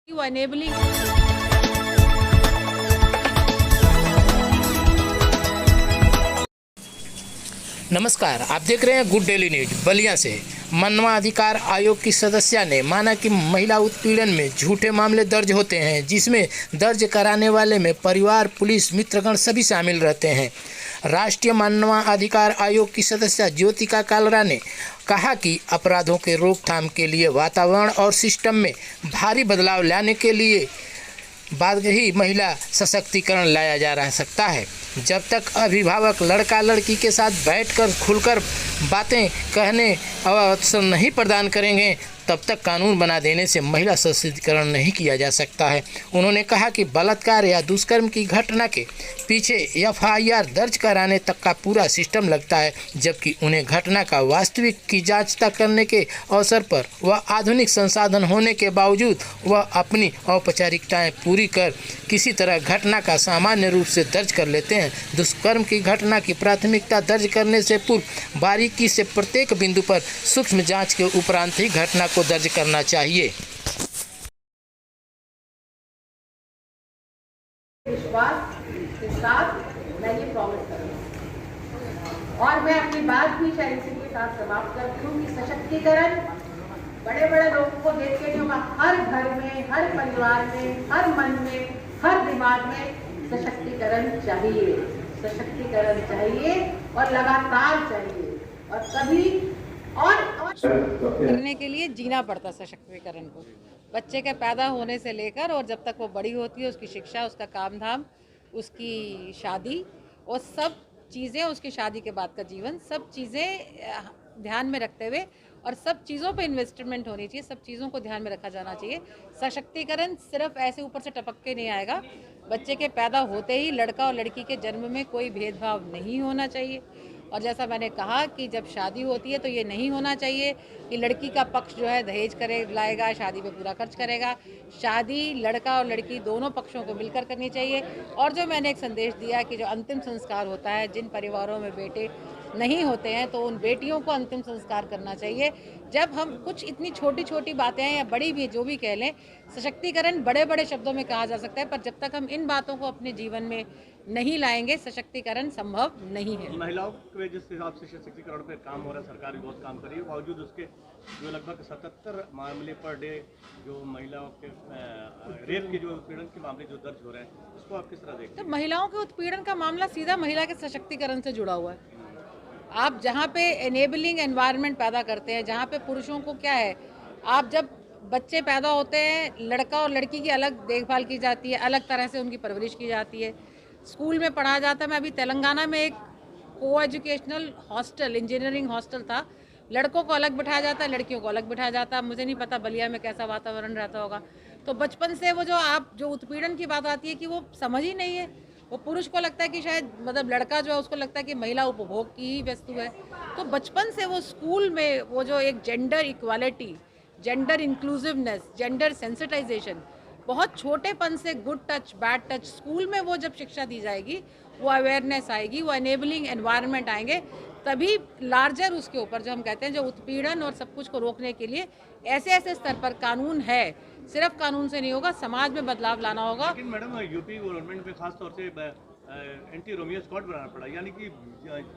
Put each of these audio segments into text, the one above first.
enabling नमस्कार, आप देख रहे हैं गुड डेली न्यूज। बलिया से मानव अधिकार आयोग की सदस्या ने माना कि महिला उत्पीड़न में झूठे मामले दर्ज होते हैं, जिसमें दर्ज कराने वाले में परिवार, पुलिस, मित्रगण सभी शामिल रहते हैं। राष्ट्रीय मानव अधिकार आयोग की सदस्या ज्योतिका कालरा ने कहा कि अपराधों के रोकथाम के लिए वातावरण और सिस्टम में भारी बदलाव लाने के लिए बाद ही महिला सशक्तिकरण लाया जा सकता है। जब तक अभिभावक लड़का लड़की के साथ बैठकर खुलकर बातें कहने अवसर नहीं प्रदान करेंगे, तब तक कानून बना देने से महिला सशक्तिकरण नहीं किया जा सकता है। उन्होंने कहा कि बलात्कार या दुष्कर्म की घटना के पीछे एफआईआर दर्ज कराने तक का पूरा सिस्टम लगता है, जबकि उन्हें घटना का वास्तविक की जांच तक करने के अवसर पर वह आधुनिक संसाधन होने के बावजूद वह अपनी औपचारिकताएं पूरी कर किसी तरह घटना का सामान्य रूप से दर्ज कर लेते हैं। दुष्कर्म की घटना की प्राथमिकता दर्ज करने से पूर्व बारीकी से प्रत्येक बिंदु पर सूक्ष्म जांच के उपरांत ही घटना को दर्ज करना चाहिए। विश्वास के साथ मैं ये प्रॉमिस करूँगी और मैं अपनी बात भी शायद इसी के साथ समाप्त करती हूँ कि सशक्तिकरण बड़े बड़े लोगों को देख के नहीं होगा। हर घर में, हर परिवार में, हर मन में, हर दिमाग में सशक्तिकरण चाहिए, सशक्तिकरण चाहिए और लगातार चाहिए और कभी और करने के लिए जीना पड़ता सशक्तिकरण को, बच्चे के पैदा होने से लेकर और जब तक वो बड़ी होती है, उसकी शिक्षा, उसका काम धाम, उसकी शादी और सब चीज़ें, उसकी शादी के बाद का जीवन, सब चीज़ें ध्यान में रखते हुए और सब चीज़ों पे इन्वेस्टमेंट होनी चाहिए, सब चीज़ों को ध्यान में रखा जाना चाहिए। सशक्तिकरण सिर्फ ऐसे ऊपर से टपक के नहीं आएगा। बच्चे के पैदा होते ही लड़का और लड़की के जन्म में कोई भेदभाव नहीं होना चाहिए। और जैसा मैंने कहा कि जब शादी होती है तो ये नहीं होना चाहिए कि लड़की का पक्ष जो है दहेज लाएगा, शादी पे पूरा खर्च करेगा। शादी लड़का और लड़की दोनों पक्षों को मिलकर करनी चाहिए। और जो मैंने एक संदेश दिया कि जो अंतिम संस्कार होता है, जिन परिवारों में बेटे नहीं होते हैं तो उन बेटियों को अंतिम संस्कार करना चाहिए। जब हम कुछ इतनी छोटी छोटी बातें हैं या बड़ी भी जो भी कह लें, सशक्तिकरण बड़े बड़े शब्दों में कहा जा सकता है, पर जब तक हम इन बातों को अपने जीवन में नहीं लाएंगे, सशक्तिकरण संभव नहीं है। महिलाओं के जिस हिसाब से सशक्तिकरण पे काम हो रहा है, सरकार भी बहुत काम कर रही है, बावजूद उसके जो लगभग 77 मामले पर डे जो महिलाओं के रेप के जो उत्पीड़न के मामले जो दर्ज हो रहे हैं, उसको आप किस तरह देखते हैं? तो महिलाओं के उत्पीड़न का मामला सीधा महिला के सशक्तिकरण से जुड़ा हुआ है। आप जहाँ पे एनेबलिंग एनवायरनमेंट पैदा करते हैं, जहाँ पे पुरुषों को क्या है, आप जब बच्चे पैदा होते हैं, लड़का और लड़की की अलग देखभाल की जाती है, अलग तरह से उनकी परवरिश की जाती है, स्कूल में पढ़ाया जाता है। मैं अभी तेलंगाना में एक को एजुकेशनल हॉस्टल, इंजीनियरिंग हॉस्टल था, लड़कों को अलग बिठाया जाता है, लड़कियों को अलग बिठाया जाता है। मुझे नहीं पता बलिया में कैसा वातावरण रहता होगा। तो बचपन से वो जो उत्पीड़न की बात आती है कि वो समझ ही नहीं है। वो पुरुष को लगता है कि शायद मतलब लड़का जो है उसको लगता है कि महिला उपभोग की ही वस्तु है। तो बचपन से वो स्कूल में वो जो एक gender equality, gender inclusiveness, gender sensitization, बहुत छोटेपन से good touch, bad touch, school में वो जब शिक्षा दी जाएगी, वो अवेयरनेस आएगी, वो एनेबलिंग एनवायरनमेंट आएंगे, तभी लार्जर उसके ऊपर जो हम कहते हैं जो उत्पीड़न और सब कुछ को रोकने के लिए ऐसे ऐसे स्तर पर कानून है। सिर्फ कानून से नहीं होगा, समाज में बदलाव लाना होगा। लेकिन मैडम यूपी गवर्नमेंट में खास तौर से एंटी रोमियो स्क्वाड बनाना पड़ा, यानी कि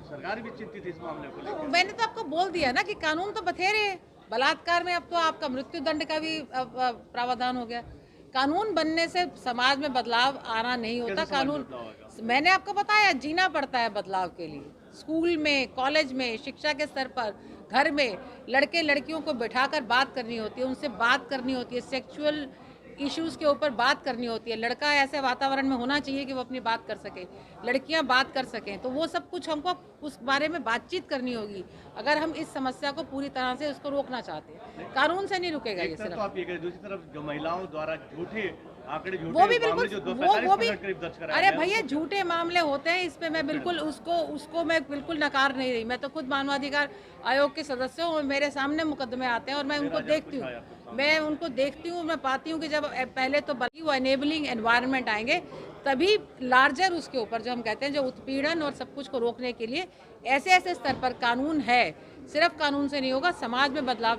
सरकार भी चिंतित है इस मामले को लेकर। मैंने तो आपको बोल दिया ना कि कानून तो बथेरे है। बलात्कार में अब तो आपका मृत्यु दंड का भी प्रावधान हो गया। कानून बनने से समाज में बदलाव आना नहीं होता। कानून मैंने आपको बताया, जीना पड़ता है बदलाव के लिए। स्कूल में, कॉलेज में, शिक्षा के स्तर पर, घर में लड़के लड़कियों को बिठाकर बात करनी होती है, उनसे बात करनी होती है, सेक्सुअल इश्यूज के ऊपर बात करनी होती है। लड़का ऐसे वातावरण में होना चाहिए कि वो अपनी बात कर सके, लड़कियां बात कर सकें। तो वो सब कुछ हमको उस बारे में बातचीत करनी होगी अगर हम इस समस्या को पूरी तरह से उसको रोकना चाहते हैं। कानून से नहीं रुकेगा ये सिर्फ। तो आप ये कह, दूसरी तरफ जो महिलाओं द्वारा झूठे आंकड़े, वो भी बिल्कुल वो भी दर्ज अरे भैया झूठे मामले होते हैं, इस पे मैं बिल्कुल उसको मैं बिल्कुल नकार नहीं रही। मैं तो खुद मानवाधिकार आयोग के सदस्य हूँ, मेरे सामने मुकदमे आते हैं और मैं उनको देखती हूँ, मैं पाती हूँ कि जब पहले तो वो एनेबलिंग एनवायरनमेंट आएंगे, तभी लार्जर उसके ऊपर जो हम कहते हैं जो उत्पीड़न और सब कुछ को रोकने के लिए ऐसे ऐसे स्तर पर कानून है। सिर्फ कानून से नहीं होगा, समाज में बदलाव